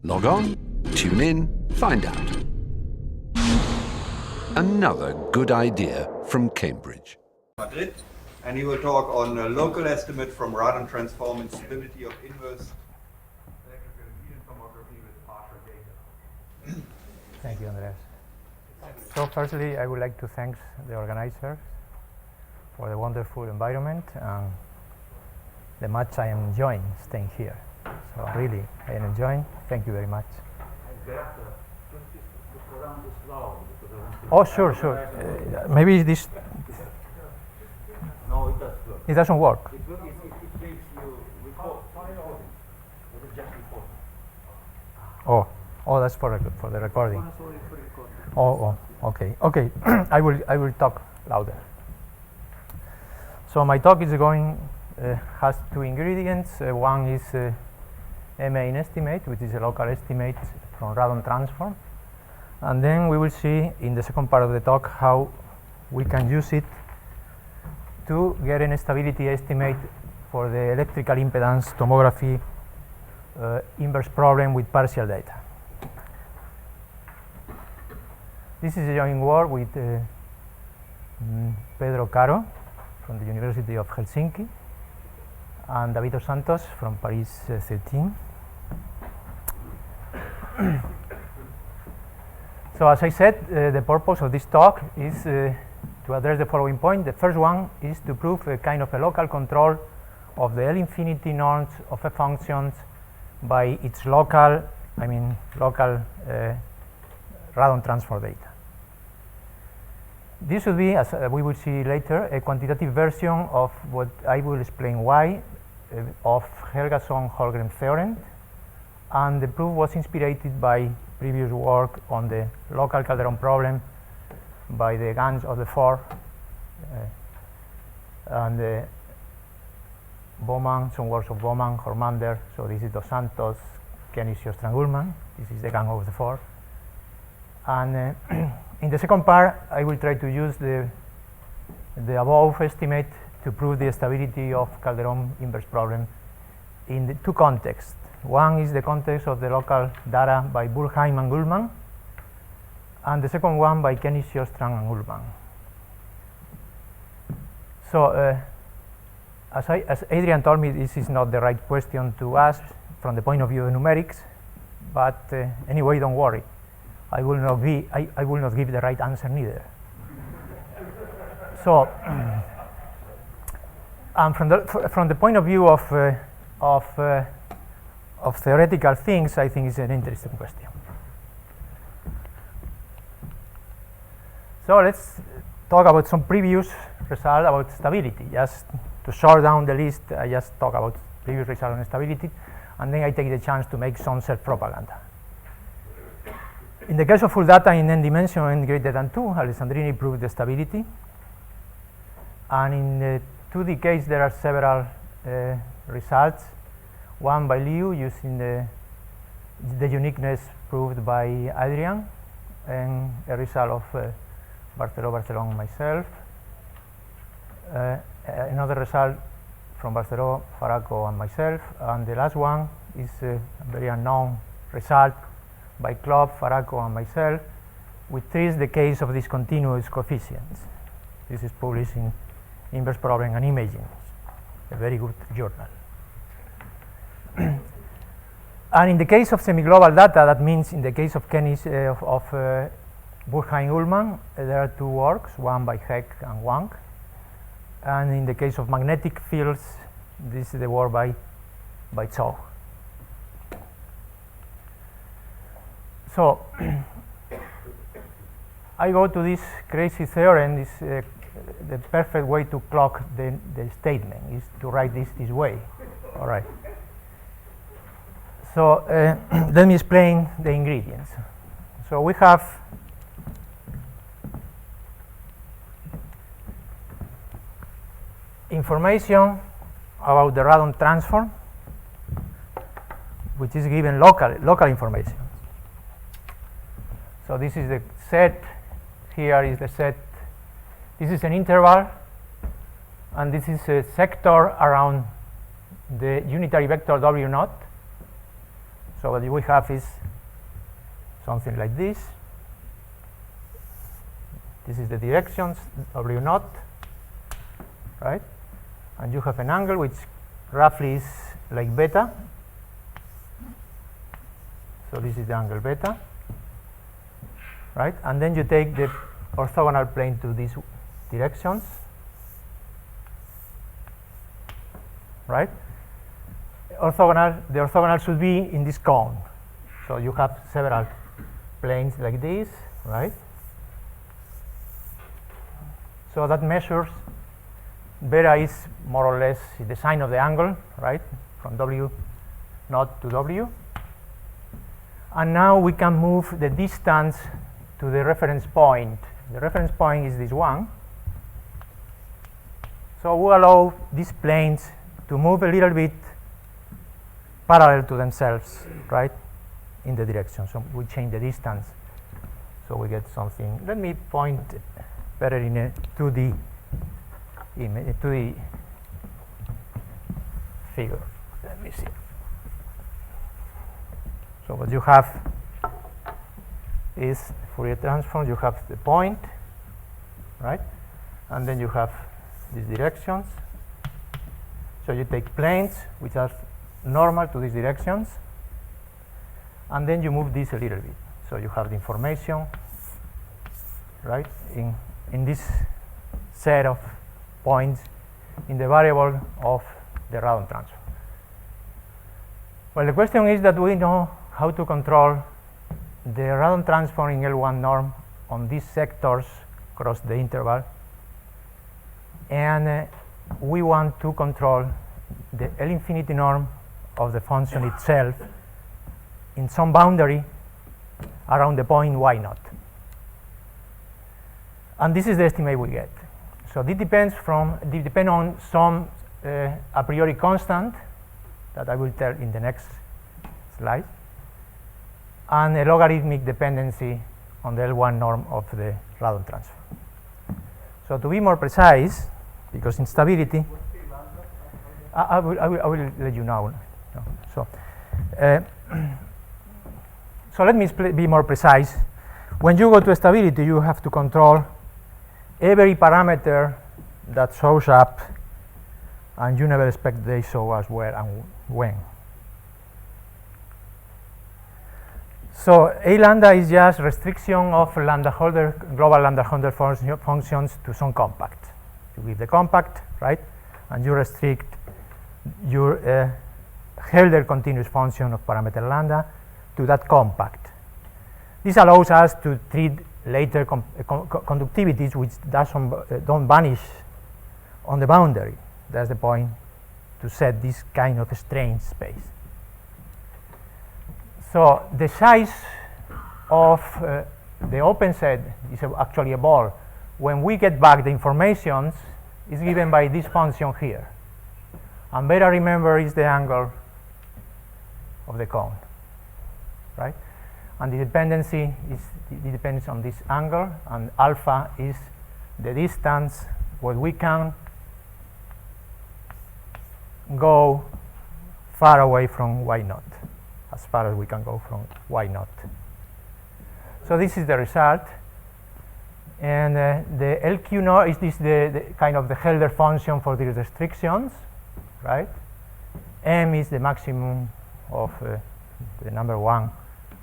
Log on, tune in, find out. Another good idea from Cambridge. Madrid, and he will talk on a local estimate from radon transform and stability of inverse electrical impedance tomography with partial data. Thank you, Andreas. So firstly, I would like to thank the organizers for the wonderful environment and the much I am enjoying staying here. So really, I am enjoying. Thank you very much. Oh, sure. Maybe this. No, it does work. It doesn't work. It makes you record. It is just recording. Oh, that's for the recording. Oh, okay. I will talk louder. So my talk is has two ingredients. One is main estimate, which is a local estimate from radon transform, and then we will see in the second part of the talk how we can use it to get an stability estimate for the electrical impedance tomography inverse problem with partial data. This is a joint work with Pedro Caro from the University of Helsinki and David Dos Santos from Paris 13. So as I said, the purpose of this talk is to address the following point. The first one is to prove a kind of a local control of the L infinity norms of f functions by its local radon transform data. This should be, as we will see later, a quantitative version of what I will explain why of Helgason-Holmgren theorem, and the proof was inspired by previous work on the local Calderón problem by the Gans of the four and Bowman, some works of Bowman, Hormander. So this is Dos Santos, Kenisios, Strangulman. This is the gang of the four. And in the second part, I will try to use the above estimate to prove the stability of Calderón inverse problem in the two contexts. One is the context of the local data by Burkheim and Gullman, and the second one by Kenisios, Strang, and Ullman. So, as Adrian told me, this is not the right question to ask from the point of view of numerics, but anyway, don't worry. I will not give the right answer neither. So, and from the point of view of theoretical things, I think it's an interesting question. So let's talk about some previous results about stability. Just to short down the list, I just talk about previous results on stability, and then I take the chance to make some self-propaganda. In the case of full data in n dimension n greater than 2, Alessandrini proved the stability. And in the 2D case, there are several results. One by Liu using the uniqueness proved by Adrian, and a result of Barceló, and myself. Another result from Barceló, Faraco, and myself. And the last one is a very unknown result by Klopp, Faraco, and myself, which treats the case of discontinuous coefficients. This is published in Inverse Problem and Imaging, a very good journal. And in the case of semi-global data, that means in the case of Burkheim-Ullman, there are two works, one by Heck and Wang. And in the case of magnetic fields, this is the work by Zhou. So I go to this crazy theorem. This the perfect way to clock the statement is to write this way. All right. So let me explain the ingredients. So we have information about the radon transform, which is given local information. So this is the set. Here is the set. This is an interval, and this is a sector around the unitary vector W naught. So what we have is something like this. This is the directions, W naught, right? And you have an angle which roughly is like beta. So this is the angle beta, right? And then you take the orthogonal plane to these directions, right? The orthogonal should be in this cone. So you have several planes like this, right? So that measures, beta is more or less the sign of the angle, right? From W naught to W. And now we can move the distance to the reference point. The reference point is this one. So we allow these planes to move a little bit parallel to themselves, right, in the direction. So we change the distance, so we get something. Let me point better in a 2D image, a 2D figure. Let me see. So what you have is Fourier transform. You have the point, right, and then you have these directions. So you take planes which are normal to these directions, and then you move this a little bit. So you have the information, right, in this set of points in the variable of the Radon transform. Well, the question is that we know how to control the Radon transform in L1 norm on these sectors across the interval, and we want to control the L infinity norm of the function itself in some boundary around the point y naught. And this is the estimate we get. So this depends on some a priori constant that I will tell in the next slide, and a logarithmic dependency on the L1 norm of the Radon transform. So to be more precise, because in stability, I will let you know. So let me be more precise. When you go to stability, you have to control every parameter that shows up, and you never expect they show us where and when. So A lambda is just restriction of global lambda Holder functions to some compact. You give the compact, right, and you restrict your Helder continuous function of parameter lambda to that compact. This allows us to treat later conductivities which don't vanish on the boundary. That's the point, to set this kind of strange space. So the size of the open set is actually a ball. When we get back the informations, is given by this function here. And beta, remember, is the angle of the cone, right? And the dependency depends on this angle, and alpha is the distance where we can go far away from y naught, as far as we can go from y naught. So this is the result, and the LQ naught is this the kind of the Helder function for these restrictions, right? M is the maximum of the number 1,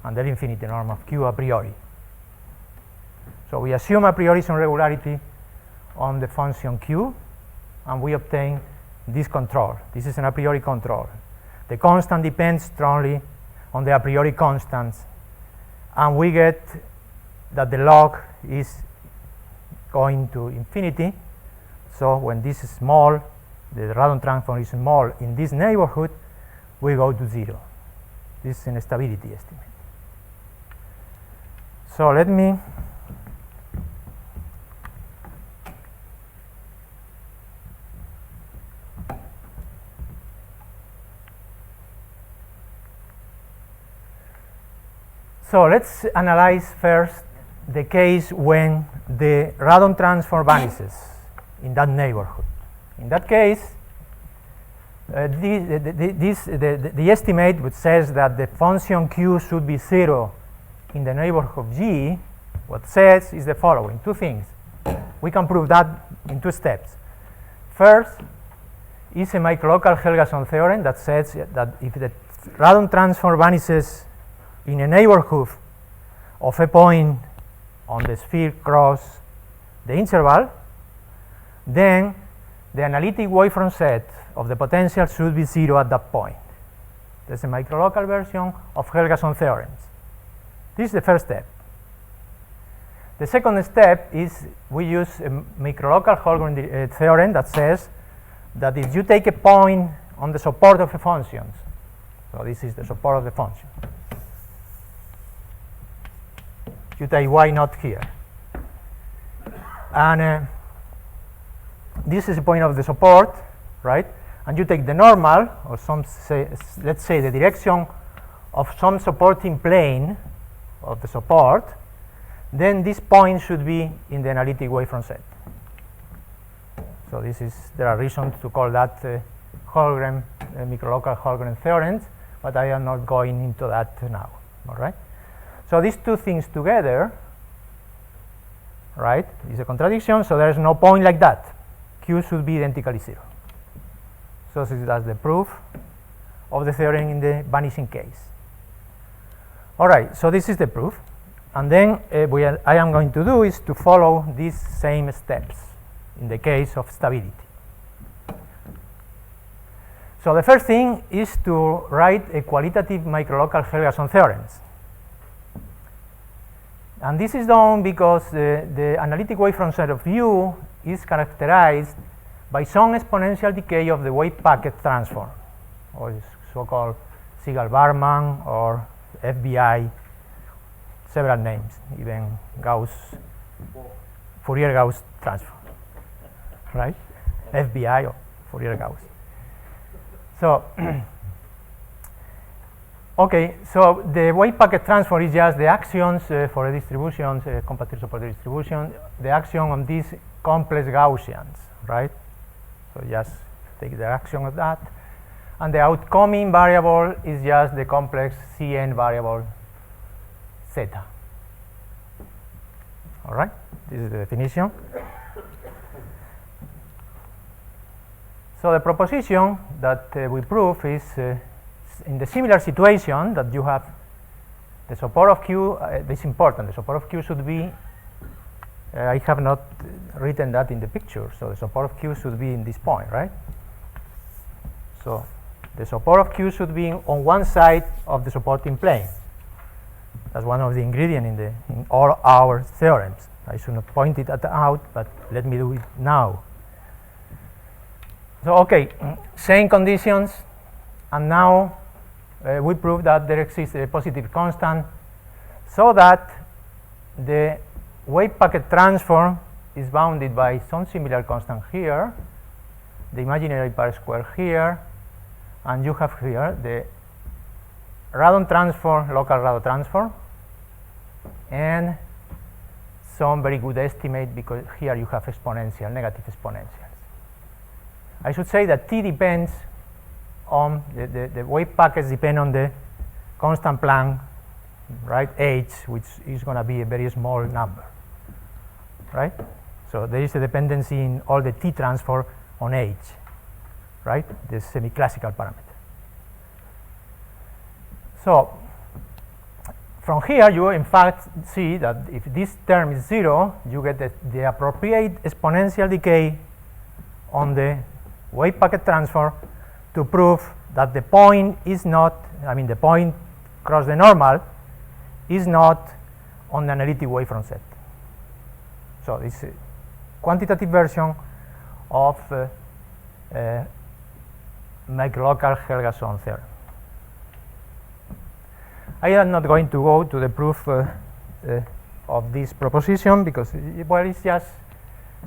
and the infinity norm of Q a priori. So we assume a priori some regularity on the function Q, and we obtain this control. This is an a priori control. The constant depends strongly on the a priori constants, and we get that the log is going to infinity. So when this is small, the Radon transform is small in this neighborhood, we go to 0. This is an stability estimate. So let me let's analyze first the case when the Radon transform vanishes in that neighborhood. In that case, the estimate which says that the function q should be 0 in the neighborhood of G, what says is the following, two things. We can prove that in two steps. First is a microlocal Helgason theorem that says that if the radon transform vanishes in a neighborhood of a point on the sphere cross the interval, then the analytic wavefront set of the potential should be 0 at that point. That's a microlocal version of Helgason theorems. This is the first step. The second step is we use a microlocal Holmgren theorem that says that if you take a point on the support of a function, so this is the support of the function, you take y naught here, and this is the point of the support, right? And you take the normal, or let's say the direction of some supporting plane of the support, then this point should be in the analytic wavefront set. So there are reasons to call that Holmgren, microlocal Holmgren theorems, but I am not going into that now. All right. So these two things together, right, is a contradiction. So there is no point like that. Q should be identically 0. So that's the proof of the theorem in the vanishing case. All right. So this is the proof. And then I am going to do is to follow these same steps in the case of stability. So the first thing is to write a qualitative microlocal Helgason theorems. And this is done because the analytic wavefront set of U is characterized by some exponential decay of the wave packet transform, or so-called Sigal-Barman or FBI, several names, even Gauss, Fourier-Gauss transform, right? FBI or Fourier-Gauss. So, okay, so the wave packet transform is just the actions for a distribution, compacted support distribution, the action on these complex Gaussians, right? So just take the action of that. And the outcoming variable is just the complex Cn variable zeta. All right, this is the definition. So the proposition that we prove is in the similar situation that you have the support of Q, this is important, the support of Q should be, I have not written that in the picture, so the support of Q should be in this point, right? So the support of Q should be on one side of the supporting plane. That's one of the ingredients in all our theorems. I should not point it out, but let me do it now. So, okay, same conditions, and now we prove that there exists a positive constant, so that the wave packet transform is bounded by some similar constant here, the imaginary part square here, and you have here the radon transform, local radon transform, and some very good estimate, because here you have exponential, negative exponentials. I should say that T depends on the wave packets depend on the constant Planck, right, H, which is going to be a very small number, right? So there is a dependency in all the T transform on H, right, the semi-classical parameter. So from here you in fact see that if this term is 0, you get the appropriate exponential decay on the wave packet transform to prove that the point is not, I mean the point across the normal is not on the analytic wavefront set. So this is a quantitative version of microlocal Helgason theorem. I am not going to go to the proof of this proposition, because well, it's just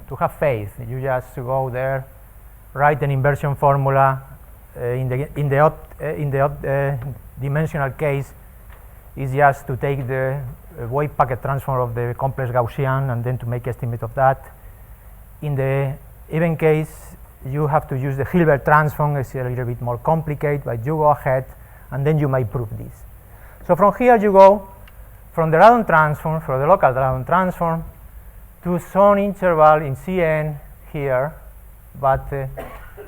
to have faith. You just go there, write an inversion formula. In the odd dimensional case, is just to take the wave packet transform of the complex Gaussian and then to make estimate of that. In the even case, you have to use the Hilbert transform. It's a little bit more complicated, but you go ahead and then you may prove this. So from here you go from the Radon transform, from the local Radon transform, to some interval in Cn here, but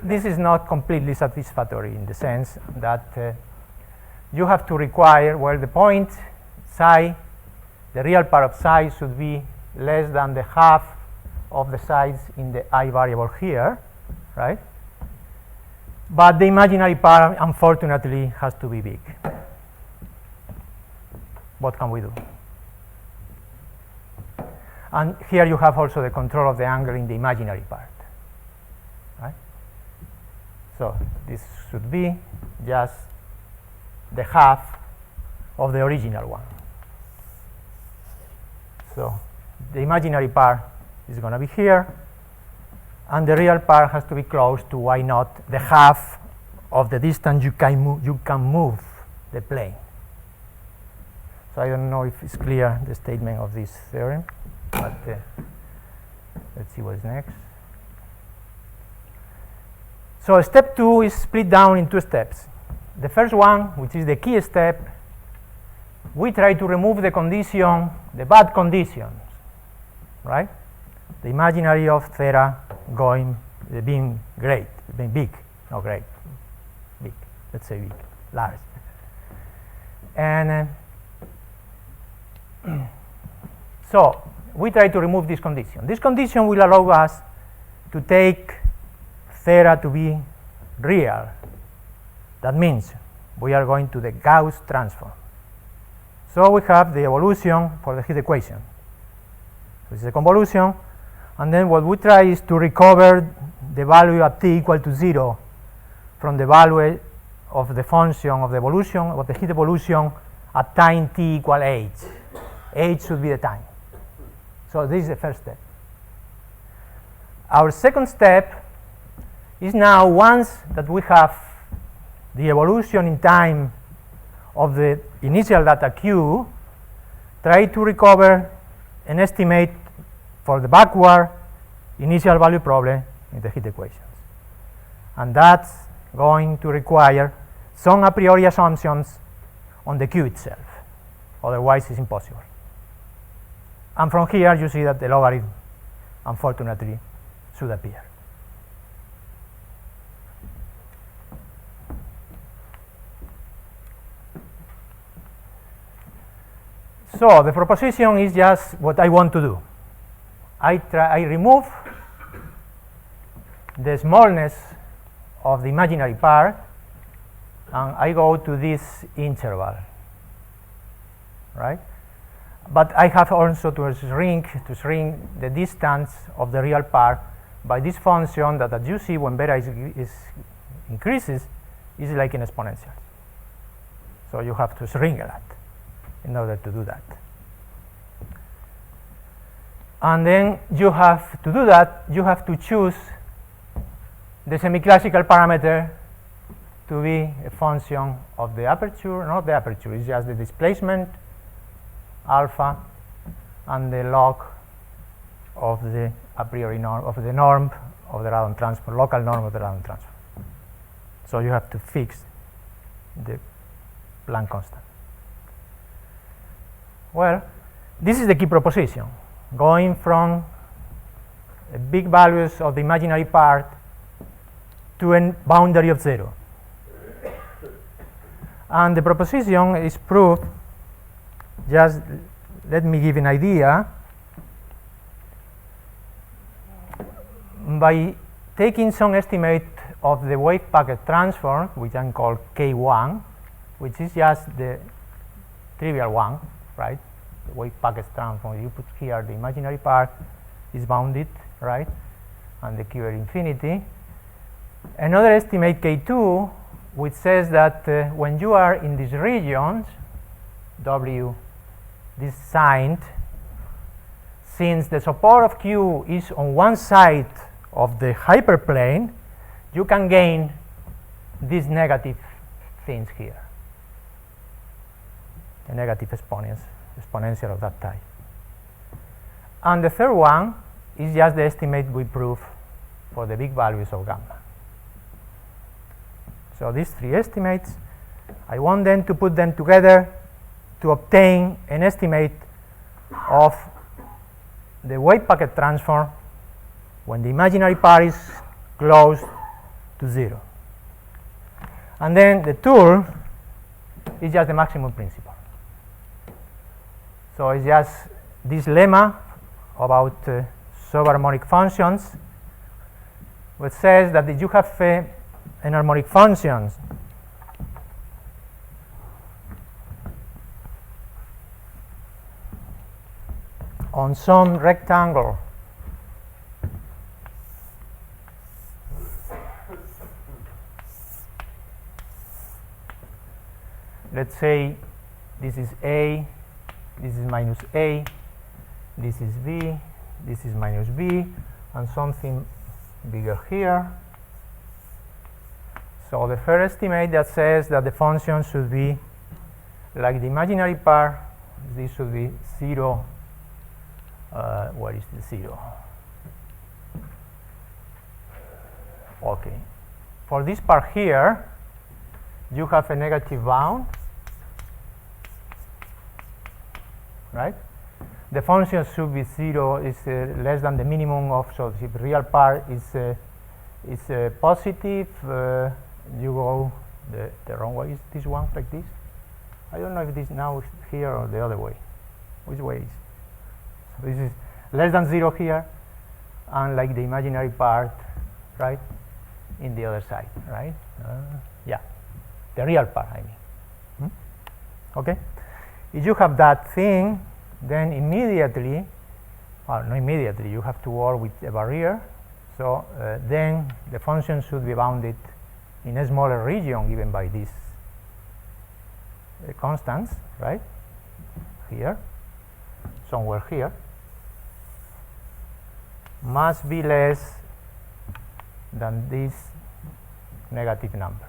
this is not completely satisfactory in the sense that you have to require, well, the point psi, the real part of psi should be less than the half of the size in the I variable here, right? But the imaginary part, unfortunately, has to be big. What can we do? And here you have also the control of the angle in the imaginary part, right? So this should be just the half of the original one. So the imaginary part is going to be here, and the real part has to be close to y naught, the half of the distance you can move the plane. So I don't know if it's clear, the statement of this theorem, but let's see what's next. So step 2 is split down in 2 steps. The first one, which is the key step, we try to remove the condition, the bad conditions, right? The imaginary of theta being great, being big, not great, big, let's say big, large. And so we try to remove this condition. This condition will allow us to take theta to be real. That means we are going to the Gauss transform. So we have the evolution for the heat equation. This is a convolution, and then what we try is to recover the value at t equal to 0 from the value of the function of the evolution, of the heat evolution at time t equal h. H should be the time. So this is the first step. Our second step is now, once that we have the evolution in time of the initial data Q, try to recover an estimate for the backward initial value problem in the heat equations. And that's going to require some a priori assumptions on the Q itself. Otherwise, it's impossible. And from here, you see that the logarithm, unfortunately, should appear. So the proposition is just what I want to do. I remove the smallness of the imaginary part, and I go to this interval, right? But I have also to shrink the distance of the real part by this function that, as you see, when beta increases, is like an exponential. So you have to shrink a lot in order to do that. And then you have to do that, you have to choose the semi-classical parameter to be a function of the aperture, not the aperture, it's just the displacement alpha and the log of the a priori norm of the norm of the Radon transform, local norm of the Radon transform. So you have to fix the Planck constant. Well, this is the key proposition, going from big values of the imaginary part to a boundary of 0. And the proposition is proved, just let me give an idea, by taking some estimate of the wave packet transform, which I call K1, which is just the trivial one, right? The wave packet transform, you put here the imaginary part is bounded, right? And the Q infinity. Another estimate K2, which says that when you are in these regions, W this signed, since the support of Q is on one side of the hyperplane, you can gain these negative things here, a negative exponential of that type. And the third one is just the estimate we prove for the big values of gamma. So these three estimates, I want then to put them together to obtain an estimate of the wave packet transform when the imaginary part is close to 0. And then the tool is just the maximum principle. So it's just this lemma about subharmonic functions, which says that if you have an harmonic function on some rectangle let's say this is A, this is minus A, this is B, this is minus B, and something bigger here. So the first estimate that says that the function should be like the imaginary part, this should be 0. Where is the 0? Okay. For this part here, you have a negative bound, right? The function should be 0, is less than the minimum of, so if the real part is positive, you go the wrong way. Is this one like this? I don't know if this now is here or the other way. Which way is? So this is less than 0 here, and like the imaginary part, right, in the other side, right? Yeah, the real part, I mean. Okay? If you have that thing, then immediately, well, not immediately, you have to work with a barrier. So then the function should be bounded in a smaller region given by these constants, right? Here, somewhere here, must be less than this negative number,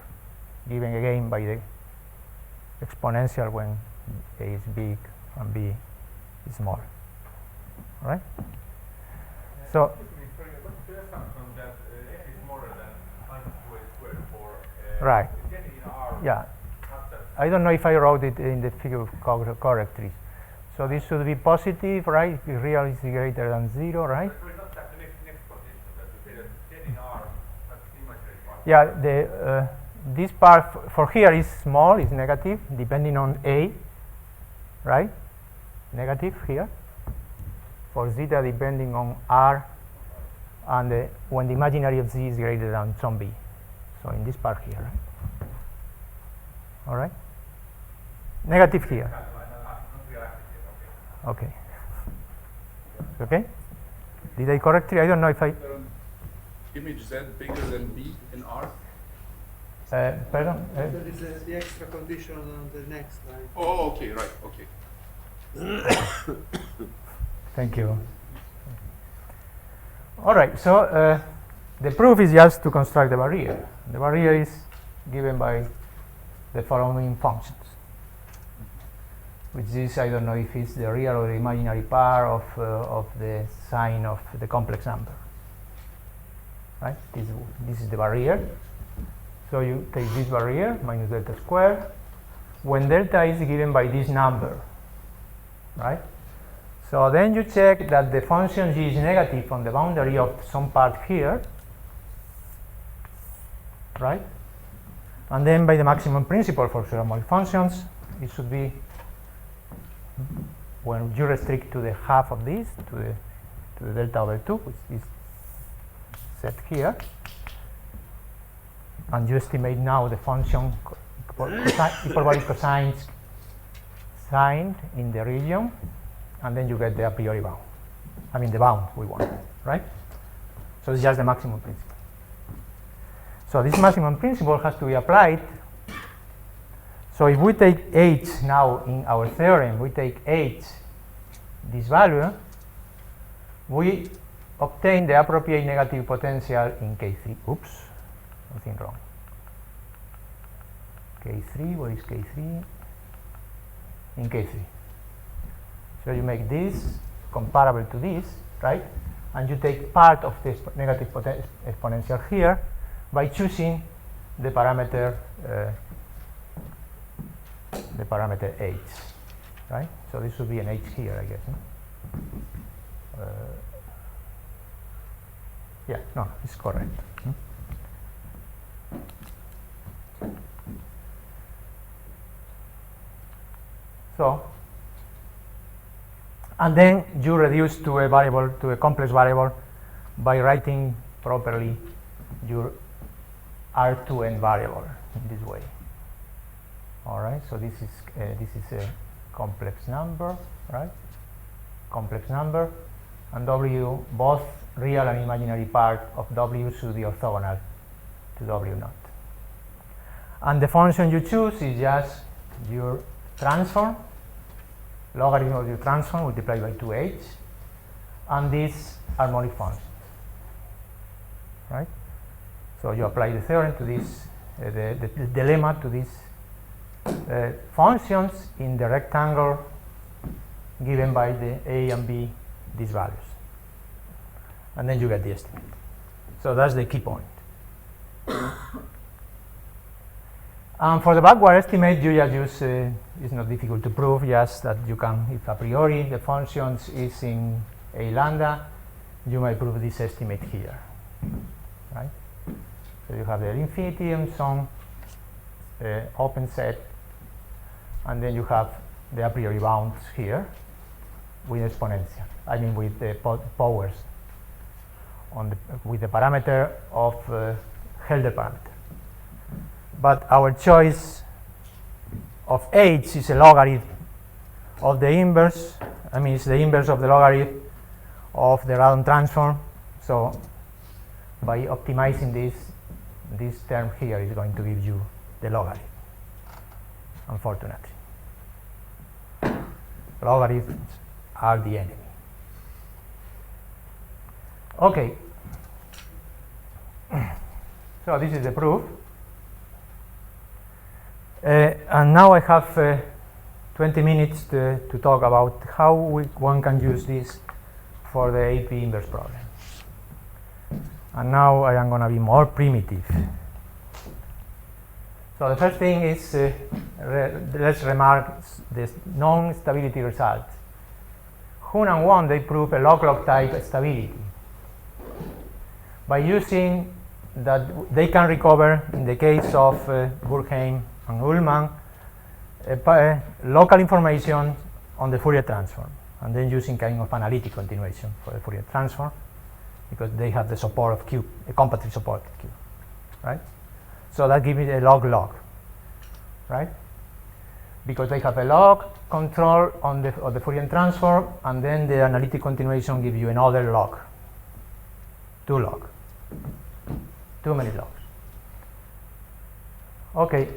given again by the exponential when A is big and B is small. All right? So, Just from that, X is smaller than minus 2A squared for right. getting in R. Yeah. I don't know if I wrote it in the figure correctly. So this should be positive, right? If real is greater than 0, right? But not that the next position, that to say that getting R, that's the imaginary part. Yeah, the this part for here is small, is negative, depending on A, right? Negative here. For zeta, depending on R, and when the imaginary of Z is greater than some B. So in this part here, right? All right? Negative here. Okay. Okay? Did I correctly? I don't know if I... Image Z bigger than B in R? Pardon? There is the extra condition on the next line. Oh, okay, right, okay. Thank you. All right, so the proof is just to construct the barrier. The barrier is given by the following functions, which is, I don't know if it's the real or the imaginary part of the sign of the complex number. Right? This is the barrier. So you take this barrier, minus delta squared, when delta is given by this number. Right? So then you check that the function g is negative on the boundary of some part here. Right? And then by the maximum principle for harmonic functions, it should be when you restrict to the half of this, to the delta over 2, which is set here, and you estimate now the function hyperbolic cosines signed in the region, and then you get the a priori bound. I mean the bound we want, right? So it's just the maximum principle. So this maximum principle has to be applied. So if we take h now in our theorem, we take h, this value, we obtain the appropriate negative potential in K3. Oops, something wrong. K3, where is K3? In K3. So you make this comparable to this, right? and you take part of this negative exponential here by choosing the parameter h, right? So this would be an h here, I guess. Yeah, no, it's correct. So, and then you reduce to a variable, to a complex variable, by writing properly your R2n variable in this way. All right, so this is a complex number, right? Complex number, and W, both real and imaginary part of W should be orthogonal to W naught. And the function you choose is just your transform, logarithm of your transform multiplied by 2h, and this harmonic function, right? So you apply the theorem to this, the lemma to these functions in the rectangle given by the a and b, these values, and then you get the estimate. So that's the key point. And for the backward estimate, you just use, it's not difficult to prove, just that you can, if a priori the functions is in a lambda, you may prove this estimate here, right? So you have the infinity and some open set, and then you have the a priori bounds here with exponential, I mean with the powers on the, with the parameter of Helder parameter. But our choice of h is a logarithm of the inverse, I mean it's the inverse of the logarithm of the Radon transform. So by optimizing this term here is going to give you the logarithm, unfortunately. Logarithms are the enemy. Okay. So this is the proof. And now I have 20 minutes to talk about how one can use this for the AP inverse problem. And now I am going to be more primitive. So the first thing is, let's remark this non-stability result. Hun and Wong, they prove a log-log type stability by using that they can recover, in the case of Durkheim and Ullmann, local information on the Fourier transform, and then using kind of analytic continuation for the Fourier transform, because they have the support of Q, a compactly supported Q, right? So that gives me a log-log, right? Because they have a log control on the Fourier transform, and then the analytic continuation gives you another log, 2 log, too many logs. Okay.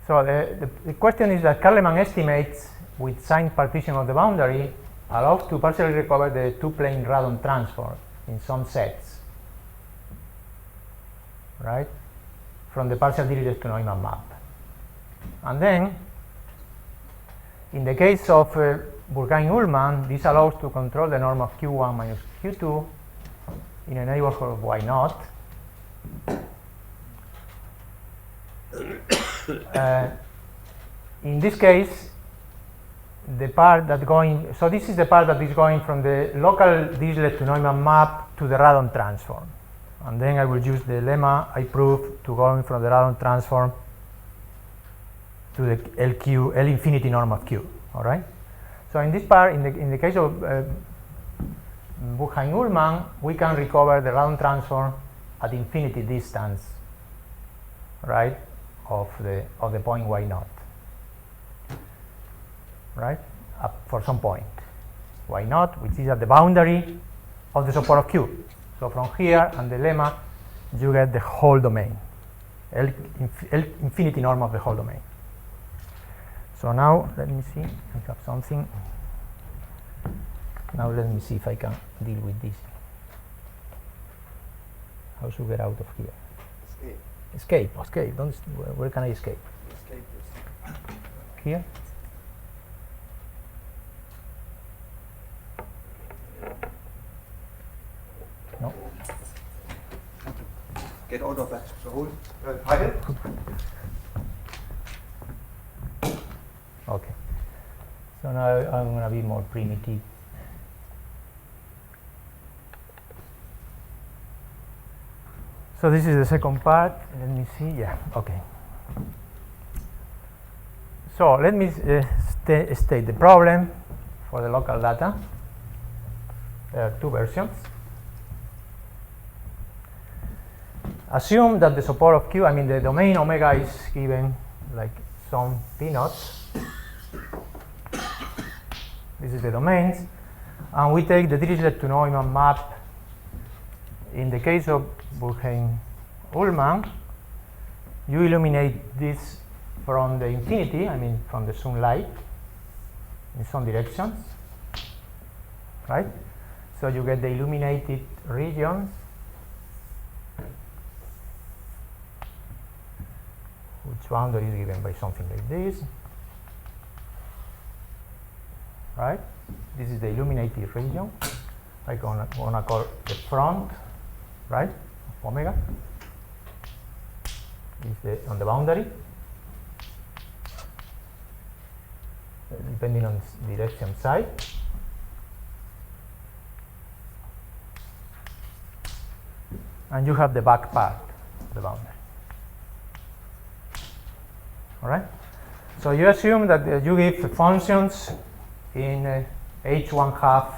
So the question is that Kahneman estimates with signed partition of the boundary allows to partially recover the two-plane Radon transform in some sets, right, from the partial Dirichlet to Neumann map. And then, in the case of Durkheim-Ullmann, this allows to control the norm of Q1 minus Q2 in a neighborhood of Y naught. In this case, the part that going, so this is the part that is going from the local Dirichlet to Neumann map to the Radon transform. And then I will use the lemma I proved to going from the Radon transform to the L infinity norm of Q. All right. So in this part, in the case of Durkheim-Ullmann, we can recover the Radon transform at infinity distance, right, of the point Y naught, right, up for some point Y naught, which is at the boundary of the support of Q. So from here and the lemma, you get the whole domain, L infinity norm of the whole domain. So now let me see, I have something. Now let me see if I can deal with this. How should I get out of here? Escape. Escape. Don't. Where can I escape? Escape. Here. get out of that. The whole title. Okay. So now I'm going to be more primitive. So this is the second part. Let me see. Yeah. Okay. So let me state the problem for the local data. There are two versions. Assume that the support of Q, I mean the domain omega is given like some p naughts. This is the domains. And we take the Dirichlet to Neumann map. In the case of Burkheim-Ullmann, you illuminate this from the infinity, I mean from the sunlight, in some directions, right? So you get the illuminated regions, which boundary is given by something like this, right? This is the illuminated region. I'm gonna call the front, right, of omega. Is on the boundary, depending on direction psi. And you have the back part of the boundary. All right? So you assume that you give functions in h1/2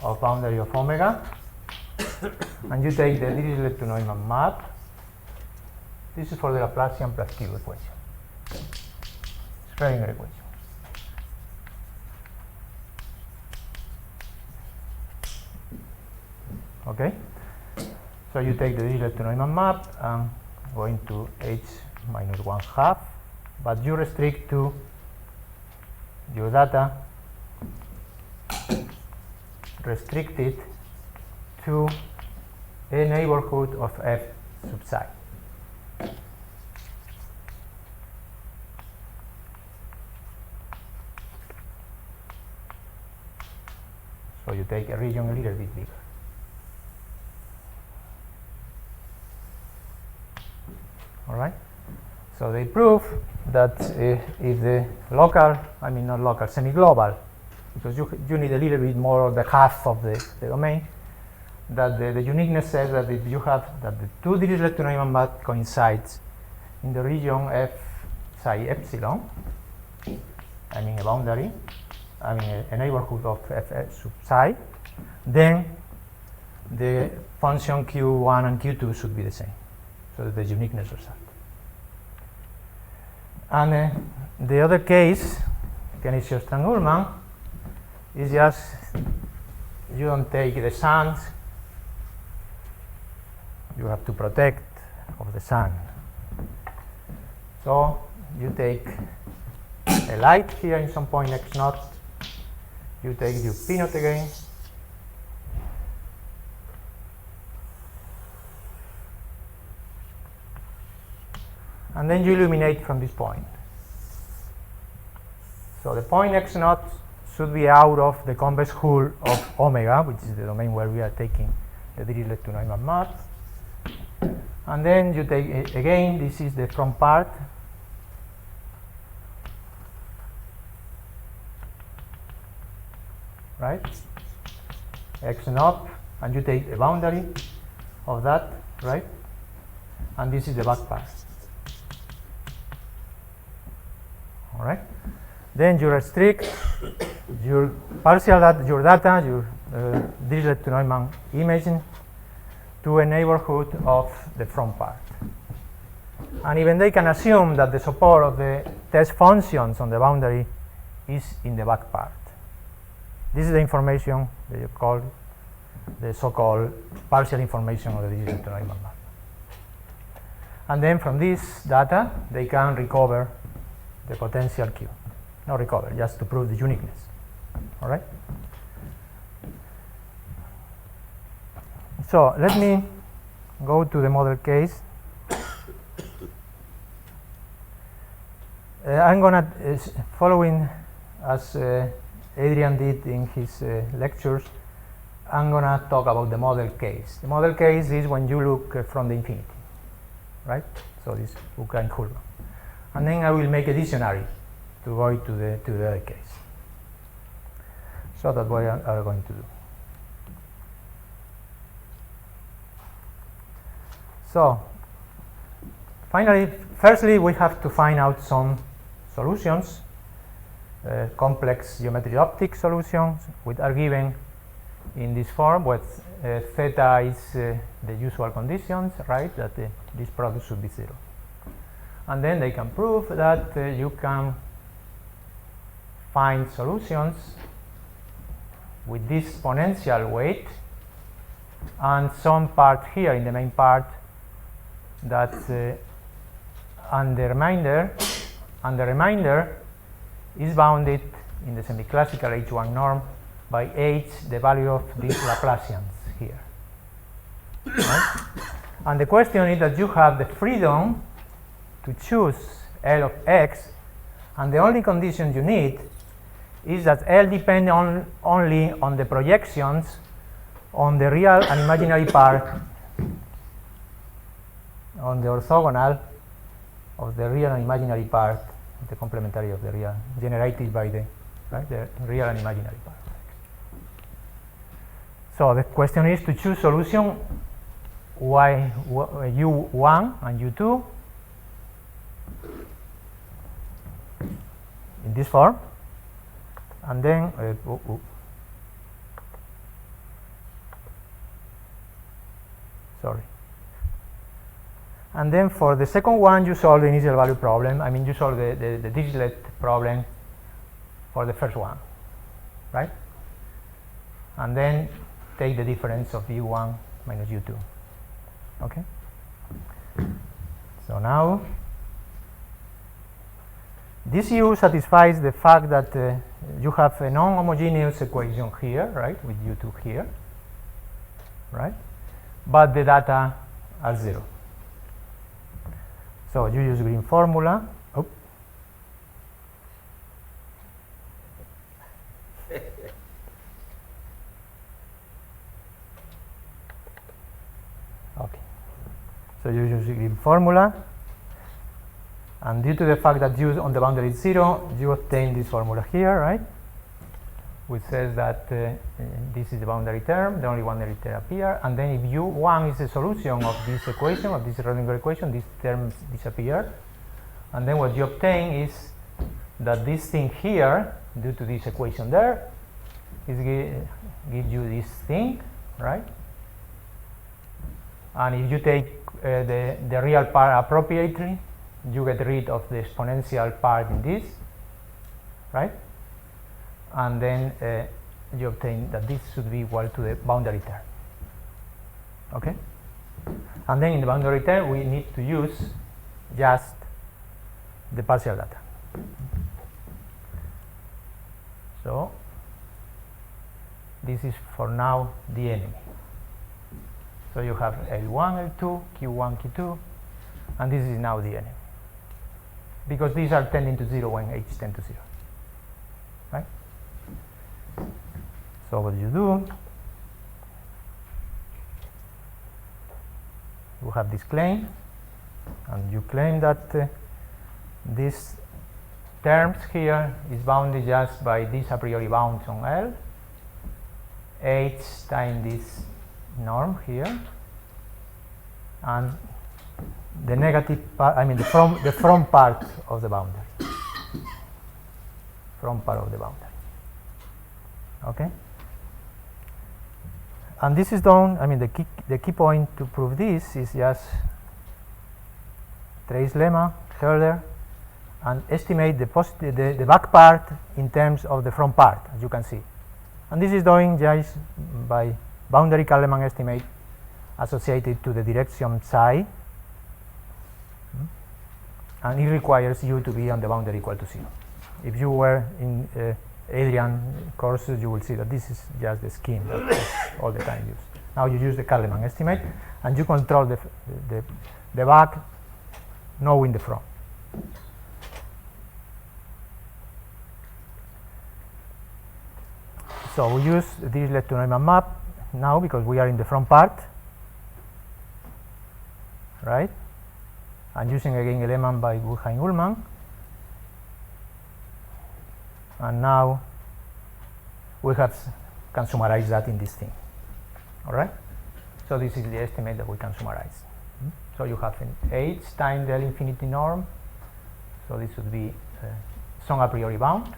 of boundary of omega, and you take the Dirichlet to Neumann map. This is for the Laplacian plus Q equation, Schrödinger equation. Okay, so you take the Dirichlet to Neumann map and go into h minus 1/2, but you restrict to your data restricted to a neighborhood of f sub psi. So you take a region a little bit bigger. All right. So they prove that if the local, I mean not local, semi-global, because you need a little bit more of the half of the domain, that the uniqueness says that if you have that the two Dirichlet to Neumann map coincides in the region f psi epsilon, I mean a boundary, I mean a neighborhood of f sub psi, then the function q1 and q2 should be the same. So the uniqueness result. And the other case, Canisius-Strang-Ullmann, is just you don't take the suns, you have to protect of the sun. So you take a light here in some point x naught, you take your p naught again, and then you illuminate from this point. So the point x naught should be out of the convex hull of omega, which is the domain where we are taking the Dirichlet to Neumann map. And then you take again, this is the front part. Right? X naught, and you take a boundary of that, right? And this is the back part. All right? Then you restrict your partial data, your Dirichlet to Neumann imaging to a neighborhood of the front part. And even they can assume that the support of the test functions on the boundary is in the back part. This is the information that you call the so-called partial information of the Dirichlet to Neumann map. And then from this data, they can recover the potential Q. Not recover, just to prove the uniqueness. All right? So let me go to the model case. I'm gonna following as Adrian did in his lectures. I'm going to talk about the model case. The model case is when you look from the infinity, right? So this Buchheim curve. And then I will make a dictionary to go to the other case. So that's what we are going to do. So finally, firstly, we have to find out some solutions, complex geometric optic solutions, which are given in this form, where theta is the usual conditions, right, that this product should be 0. And then they can prove that you can find solutions with this exponential weight and some part here in the main part that and the remainder is bounded in the semi-classical H1 norm by H, the value of these Laplacians here. Right? And the question is that you have the freedom to choose L of x, and the only condition you need is that L depends only on the projections on the real and imaginary part, on the orthogonal of the real and imaginary part, the complementary of the real, generated by the real and imaginary part. So the question is to choose solution U1 and U2 in this form, and then sorry. And then for the second one, you solve the initial value problem. I mean, you solve the Dirichlet problem for the first one, right? And then take the difference of U1 minus U2. Okay? So now, this U satisfies the fact that you have a non-homogeneous equation here, right, with U2 here, right? But the data are 0. So you use green formula. Oh. Okay. So you use green formula, and due to the fact that U on the boundary is 0, you obtain this formula here, right? Which says that this is the boundary term, the only boundary term appear, and then if U1 is the solution of this equation, of this Schrödinger equation, these terms disappear, and then what you obtain is that this thing here, due to this equation there, is gives you this thing, right? And if you take the real part appropriately, you get rid of the exponential part in this, right? And then you obtain that this should be equal to the boundary term. Okay? And then in the boundary term, we need to use just the partial data. So this is for now the enemy. So you have L1, L2, Q1, Q2, and this is now the enemy, because these are tending to 0 when H tends to 0. Right? So what you do, you have this claim, and you claim that this terms here is bounded just by this a priori bounds on L, H times this norm here, and the negative part, I mean the from part of the boundary, from part of the boundary. Okay? And this is done, I mean the key point to prove this is just trace lemma, Herder, and estimate the back part in terms of the front part, as you can see. And this is done just by boundary Kalman estimate associated to the direction psi, and it requires U to be on the boundary equal to 0. If you were in Adrian courses, you will see that this is just the scheme that is all the time used. Now you use the Kalman estimate, and you control the back, knowing the front. So we use the Dirichlet to Neumann map now because we are in the front part, right? And using again element by Guggenheim-Ullmann. And now we can summarize that in this thing. All right? So this is the estimate that we can summarize. So you have an h times the L infinity norm. So this would be some a priori bound.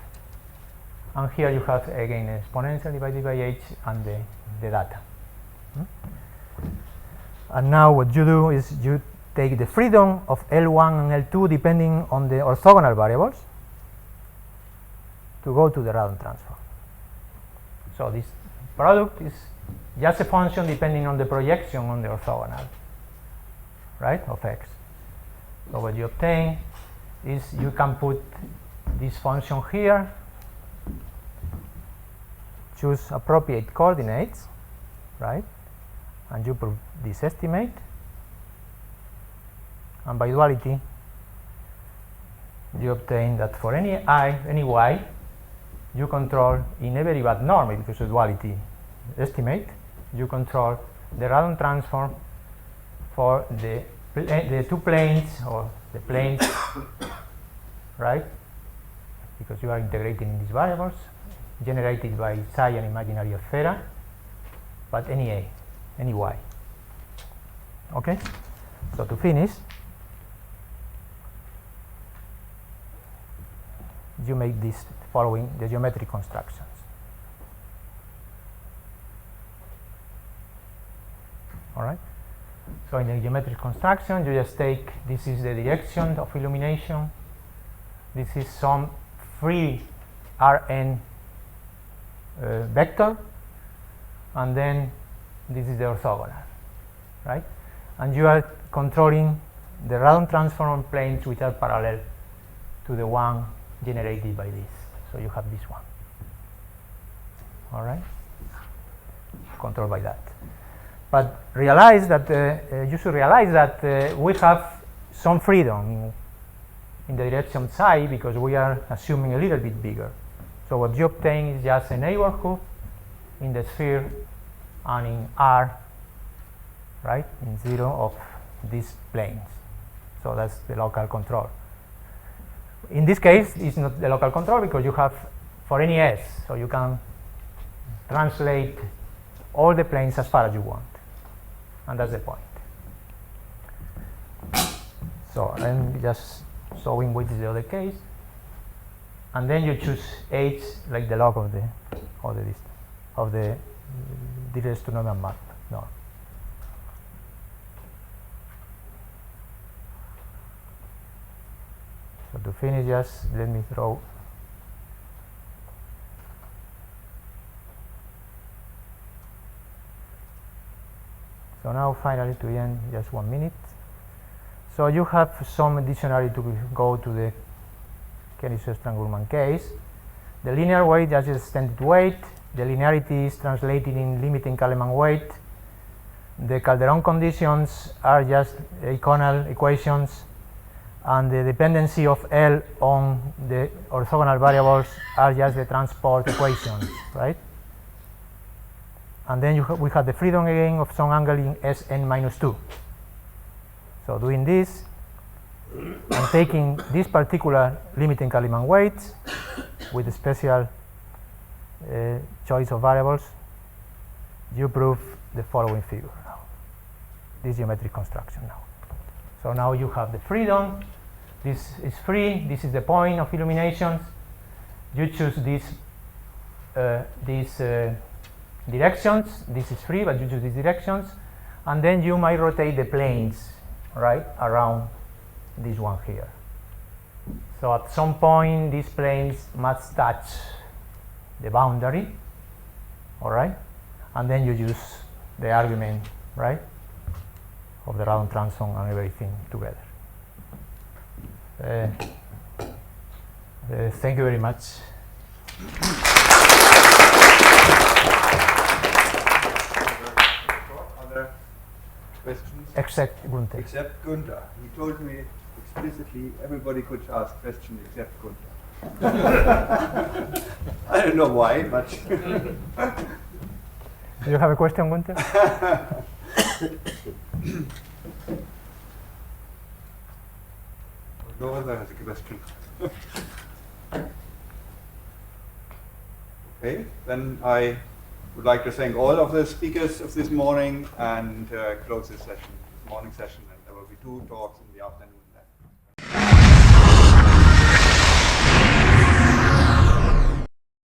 And here you have again exponential divided by h and the data. And now what you do is you take the freedom of L1 and L2 depending on the orthogonal variables to go to the Radon transform. So this product is just a function depending on the projection on the orthogonal, right, of x. So what you obtain is you can put this function here, choose appropriate coordinates, right, and you prove this estimate, and by duality you obtain that for any I, any y, you control in a very bad norm because of duality estimate, you control the Radon transform for the two planes or the planes, right, because you are integrating in these variables generated by psi and imaginary of theta, but any a, any y. Okay, so to finish, you make this following the geometric constructions. All right. So in the geometric construction, you just take, this is the direction of illumination. This is some free Rn vector, and then this is the orthogonal, right? And you are controlling the Radon transform on planes which are parallel to the one generated by this. So you have this one. All right, controlled by that. But realize that you should realize that we have some freedom in the direction psi because we are assuming a little bit bigger. So what you obtain is just a neighborhood in the sphere and in R, right, in 0 of these planes. So that's the local control. In this case, it's not the local control because you have for any s, so you can translate all the planes as far as you want, and that's the point. So I'm just showing which is the other case, and then you choose h like the log of the distance of the Dirichlet to Neumann map. No. So to finish, just let me throw so now finally to end, just 1 minute. So you have some dictionary to go to the Kenny-Strang-Ullmann case. The linear weight just is extended weight. The linearity is translated in limiting Kalemann weight. The Calderón conditions are just eikonal equations, and the dependency of L on the orthogonal variables are just the transport equations, right? And then we have the freedom again of some angle in Sn minus 2. So doing this and taking this particular limiting Kalemann weight with a special choice of variables, you prove the following figure now, this geometric construction now. So now you have the freedom. This is free. This is the point of illuminations. You choose these directions. This is free, but you choose these directions, and then you might rotate the planes right around this one here. So at some point, these planes must touch the boundary. All right, and then you use the argument right of the Radon transform and everything together. Thank you very much. Other questions? Except Gunther. Except Gunther. He told me explicitly everybody could ask questions except Gunther. I don't know why, but Do you have a question, Gunther? No other has a question. Okay, then I would like to thank all of the speakers of this morning and close this session, this morning session, and there will be 2 talks in the afternoon.